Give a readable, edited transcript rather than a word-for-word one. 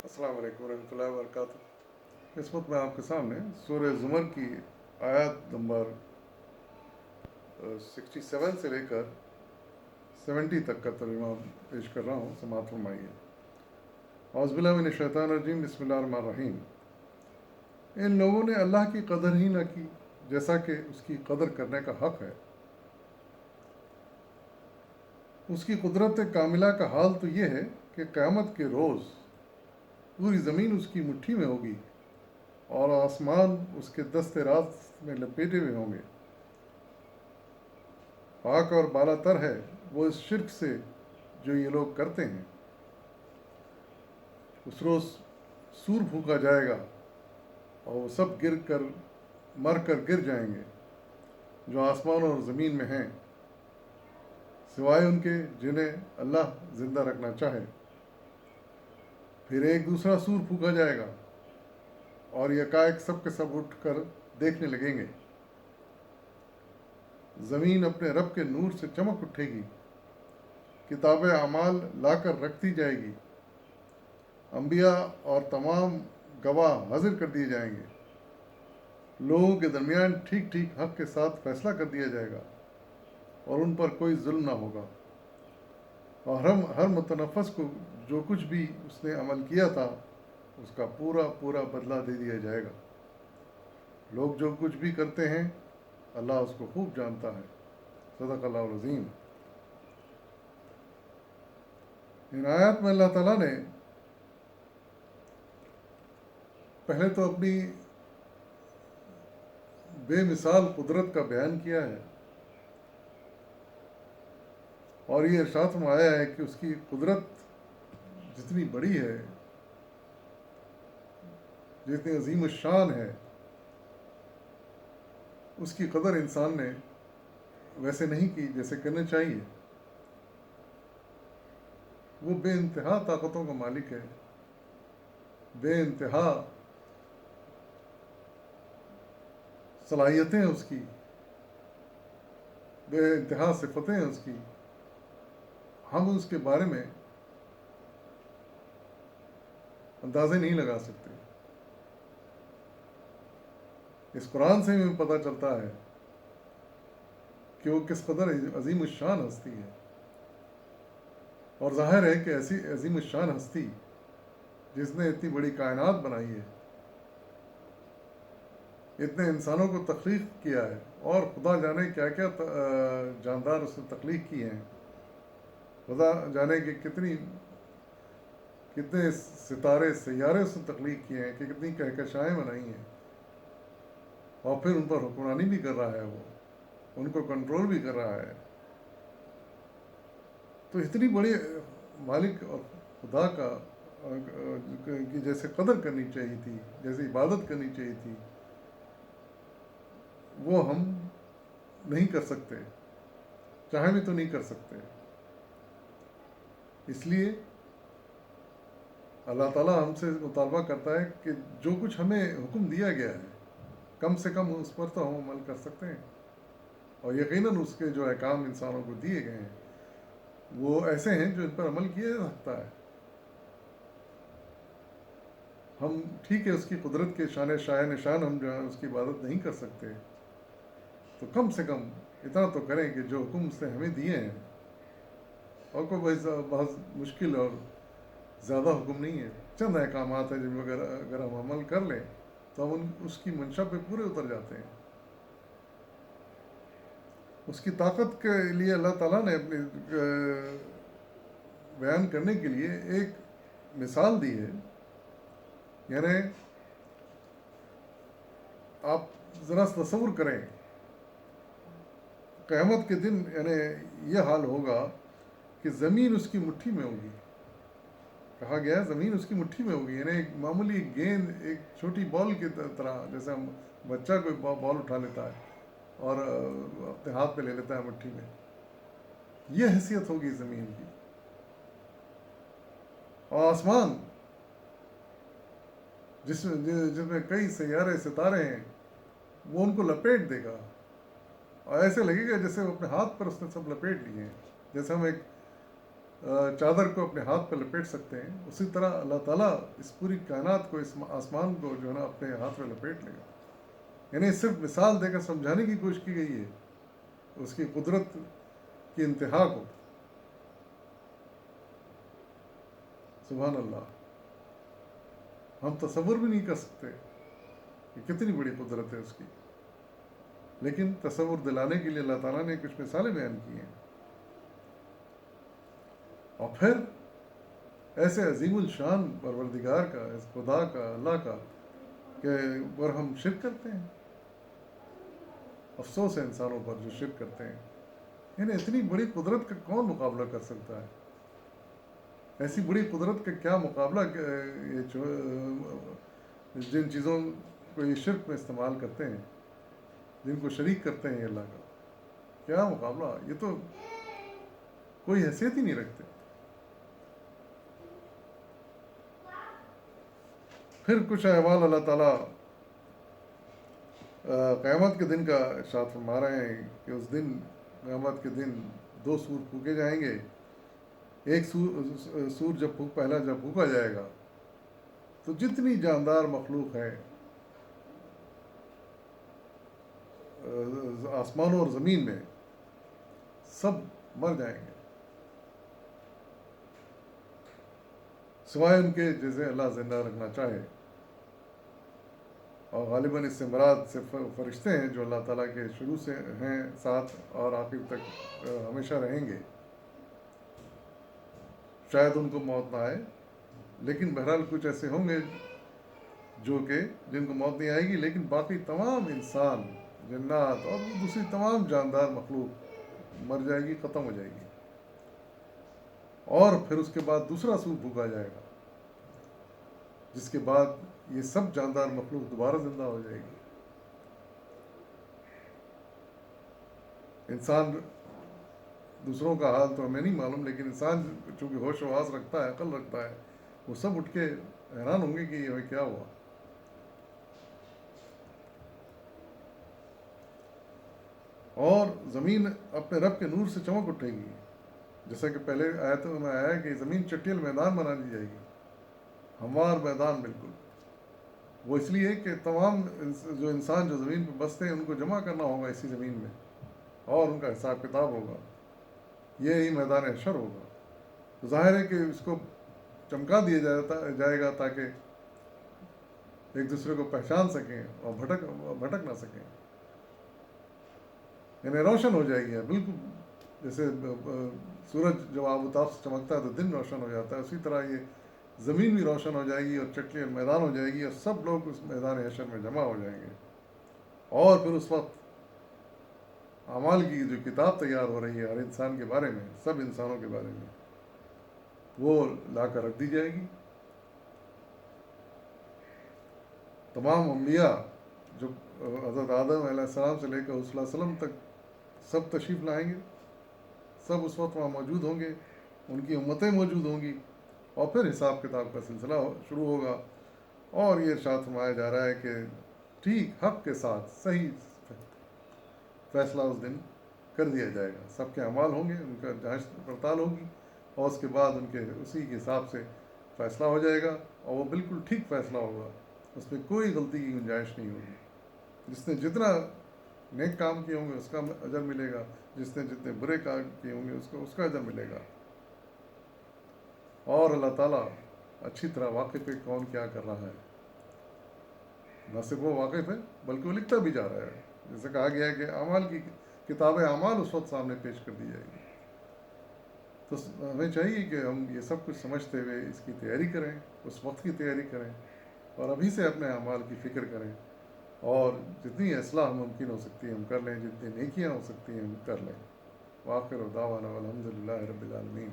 السلام علیکم ورحمۃ اللہ وبرکاتہ۔ اس وقت میں آپ کے سامنے سورہ زمر کی آیات نمبر 67 سے لے کر 70 تک کا ترجمہ پیش کر رہا ہوں، سماعت فرمائیے۔ اعوذ باللہ من الشیطان الرجیم، بسم اللہ الرحمن الرحیم۔ ان لوگوں نے اللہ کی قدر ہی نہ کی جیسا کہ اس کی قدر کرنے کا حق ہے۔ اس کی قدرت کاملہ کا حال تو یہ ہے کہ قیامت کے روز پوری زمین اس کی مٹھی میں ہوگی اور آسمان اس کے دست راست میں لپیٹے ہوئے ہوں گے۔ پاک اور بالا تر ہے وہ اس شرک سے جو یہ لوگ کرتے ہیں۔ اس روز سور پھونکا جائے گا اور وہ سب مر کر گر جائیں گے جو آسمان اور زمین میں ہیں، سوائے ان کے جنہیں اللہ زندہ رکھنا چاہے۔ پھر ایک دوسرا سور پھونکا جائے گا اور یکایک سب کے سب اٹھ کر دیکھنے لگیں گے۔ زمین اپنے رب کے نور سے چمک اٹھے گی، کتاب اعمال لا کر رکھ دی جائے گی، انبیاء اور تمام گواہ حاضر کر دیے جائیں گے۔ لوگوں کے درمیان ٹھیک ٹھیک حق کے ساتھ فیصلہ کر دیا جائے گا اور ان پر کوئی ظلم نہ ہوگا۔ اور ہر متنفس کو جو کچھ بھی اس نے عمل کیا تھا اس کا پورا پورا بدلہ دے دیا جائے گا۔ لوگ جو کچھ بھی کرتے ہیں اللہ اس کو خوب جانتا ہے۔ صدق اللہ العظیم۔ ان آیات میں اللہ تعالیٰ نے پہلے تو اپنی بے مثال قدرت کا بیان کیا ہے اور یہ ارشاد فرمایا ہے کہ اس کی قدرت جتنی بڑی ہے، جتنی عظیم الشان ہے، اس کی قدر انسان نے ویسے نہیں کی جیسے کرنا چاہیے۔ وہ بے انتہا طاقتوں کا مالک ہے، بے انتہا صلاحیتیں اس کی، بے انتہا صفتیں اس کی۔ ہم اس کے بارے میں اندازے نہیں لگا سکتے۔ اس قرآن سے ہمیں پتہ چلتا ہے کہ وہ کس قدر عظیم الشان ہستی ہے، اور ظاہر ہے کہ ایسی عظیم الشان ہستی جس نے اتنی بڑی کائنات بنائی ہے، اتنے انسانوں کو تخلیق کیا ہے، اور خدا جانے کیا کیا جاندار اس نے تخلیق کی ہیں، خدا جانے کہ کتنے ستارے سیارے اس نے تخلیق کیے ہیں، کہ کتنی کہکشائیں بنائی ہیں، اور پھر ان پر حکمرانی بھی کر رہا ہے، وہ ان کو کنٹرول بھی کر رہا ہے۔ تو اتنی بڑی مالک اور خدا کا کی جیسے قدر کرنی چاہیے تھی، جیسے عبادت کرنی چاہیے تھی، وہ ہم نہیں کر سکتے، چاہیں بھی تو نہیں کر سکتے۔ اس لیے اللہ تعالیٰ ہم سے مطالبہ کرتا ہے کہ جو کچھ ہمیں حکم دیا گیا ہے کم سے کم اس پر تو ہم عمل کر سکتے ہیں، اور یقیناً اس کے جو احکام انسانوں کو دیے گئے ہیں وہ ایسے ہیں جو ان پر عمل کیا جا سکتا ہے۔ ہم ٹھیک ہے اس کی قدرت کے شاہ نشان ہم جو ہے اس کی عبادت نہیں کر سکتے، تو کم سے کم اتنا تو کریں کہ جو حکم اس نے ہمیں دیے ہیں، اور کوئی بہت مشکل اور زیادہ حکم نہیں ہے، چند احکامات ہیں جن میں اگر ہم عمل کر لیں تو ہم اس کی منشا پہ پورے اتر جاتے ہیں۔ اس کی طاقت کے لیے اللہ تعالیٰ نے اپنی بیان کرنے کے لیے ایک مثال دی ہے۔ یعنی آپ ذرا تصور کریں، قیامت کے دن یعنی یہ حال ہوگا کہ زمین اس کی مٹھی میں ہوگی۔ کہا گیا ہے زمین اس کی مٹھی میں ہوگی، یعنی ایک معمولی گیند، ایک چھوٹی بال کی طرح، جیسے ہم بچہ کوئی بال اٹھا لیتا ہے اور اپنے ہاتھ میں لے لیتا ہے مٹھی میں، یہ حیثیت ہوگی زمین کی۔ اور آسمان جس میں کئی سیارے ستارے ہیں، وہ ان کو لپیٹ دے گا، اور ایسے لگے گا جیسے وہ اپنے ہاتھ پر اس نے سب لپیٹ لیے ہیں، جیسے ہم ایک چادر کو اپنے ہاتھ پہ لپیٹ سکتے ہیں، اسی طرح اللہ تعالیٰ اس پوری کائنات کو، اس آسمان کو جو ہے نا اپنے ہاتھ میں لپیٹ لے گا. یعنی صرف مثال دے کر سمجھانے کی کوشش کی گئی ہے اس کی قدرت کی انتہا کو. سبحان اللہ. ہم تصور بھی نہیں کر سکتے کہ کتنی بڑی قدرت ہے اس کی، لیکن تصور دلانے کے لیے اللہ تعالیٰ نے کچھ مثالیں بیان کی ہیں. اور پھر ایسے عظیم الشان پروردگار کا، اس خدا کا، اللہ کا، کہ پر ہم شرک کرتے ہیں. افسوس ہے انسانوں پر جو شرک کرتے ہیں. یعنی اتنی بڑی قدرت کا کون مقابلہ کر سکتا ہے؟ ایسی بڑی قدرت کا کیا مقابلہ جن چیزوں کو یہ شرک میں استعمال کرتے ہیں، جن کو شریک کرتے ہیں اللہ کا، کیا مقابلہ؟ یہ تو کوئی حیثیت ہی نہیں رکھتے. پھر کچھ احوال اللہ تعالیٰ قیامت کے دن کا ارشاد فرما رہے ہیں کہ اس دن، قیامت کے دن 2 سور پھونکے جائیں گے. ایک سور جب پہلا جب پھونکا جائے گا تو جتنی جاندار مخلوق ہے آسمانوں اور زمین میں، سب مر جائیں گے، سوائے ان کے جیسے اللہ زندہ رکھنا چاہے. اور غالباً اس سے مراد صرف فرشتے ہیں جو اللہ تعالیٰ کے شروع سے ہیں ساتھ اور آخر تک ہمیشہ رہیں گے. شاید ان کو موت نہ آئے، لیکن بہرحال کچھ ایسے ہوں گے جو کہ جن کو موت نہیں آئے گی، لیکن باقی تمام انسان، جنات اور دوسری تمام جاندار مخلوق مر جائے گی، ختم ہو جائے گی. اور پھر اس کے بعد دوسرا سور پھونکا جائے گا، جس کے بعد یہ سب جاندار مخلوق دوبارہ زندہ ہو جائے گی. انسان، دوسروں کا حال تو ہمیں نہیں معلوم، لیکن انسان چونکہ ہوش و حواس رکھتا ہے، عقل رکھتا ہے، وہ سب اٹھ کے حیران ہوں گے کہ یہ کیا ہوا. اور زمین اپنے رب کے نور سے چمک اٹھے گی، جیسا کہ پہلے آیتوں میں آیا کہ زمین چٹیل میدان بنا دی جائے گی، ہموار میدان بالکل. وہ اس لیے کہ تمام جو انسان جو زمین پہ بستے ہیں ان کو جمع کرنا ہوگا اسی زمین میں، اور ان کا حساب کتاب ہوگا. یہی میدان حشر ہوگا. تو ظاہر ہے کہ اس کو چمکا دیا جائے گا تاکہ ایک دوسرے کو پہچان سکیں اور بھٹک نہ سکیں. یعنی روشن ہو جائے گی بالکل، جیسے سورج جب آفتاب سے چمکتا ہے تو دن روشن ہو جاتا ہے، اسی طرح یہ زمین بھی روشن ہو جائے گی اور چٹیل میدان ہو جائے گی، اور سب لوگ اس میدان حشر میں جمع ہو جائیں گے. اور پھر اس وقت اعمال کی جو کتاب تیار ہو رہی ہے ہر انسان کے بارے میں، سب انسانوں کے بارے میں، وہ لا کر رکھ دی جائے گی. تمام انبیاء جو حضرت آدم علیہ السلام سے لے کر صلی اللہ علیہ وسلم تک سب تشریف لائیں گے، سب اس وقت وہاں موجود ہوں گے، ان کی امتیں موجود ہوں گی، اور پھر حساب کتاب کا سلسلہ شروع ہوگا. اور یہ ارشاد فرمایا جا رہا ہے کہ ٹھیک حق کے ساتھ صحیح فیصلہ اس دن کر دیا جائے گا. سب کے اعمال ہوں گے، ان کا جانچ پڑتال ہوگی، اور اس کے بعد ان کے اسی کے حساب سے فیصلہ ہو جائے گا، اور وہ بالکل ٹھیک فیصلہ ہوگا، اس میں کوئی غلطی کی گنجائش نہیں ہوگی. جس نے جتنا نیک کام کیے ہوں گے اس کا اجر ملے گا، جس نے جتنے برے کام کیے ہوں گے اس کا اجر ملے گا. اور اللہ تعالیٰ اچھی طرح واقف ہے کون کیا کر رہا ہے. نہ صرف وہ واقف ہے بلکہ وہ لکھتا بھی جا رہا ہے. جیسے کہا گیا ہے کہ اعمال کی کتاب اعمال اس وقت سامنے پیش کر دی جائے گی. تو ہمیں چاہیے کہ ہم یہ سب کچھ سمجھتے ہوئے اس کی تیاری کریں، اس وقت کی تیاری کریں، اور ابھی سے اپنے اعمال کی فکر کریں، اور جتنی اصلاح ممکن ہو سکتی ہے ہم کر لیں، جتنی نیکیاں ہو سکتی ہیں ہم کر لیں. وآخر دعوانا والحمد للہ رب العالمین.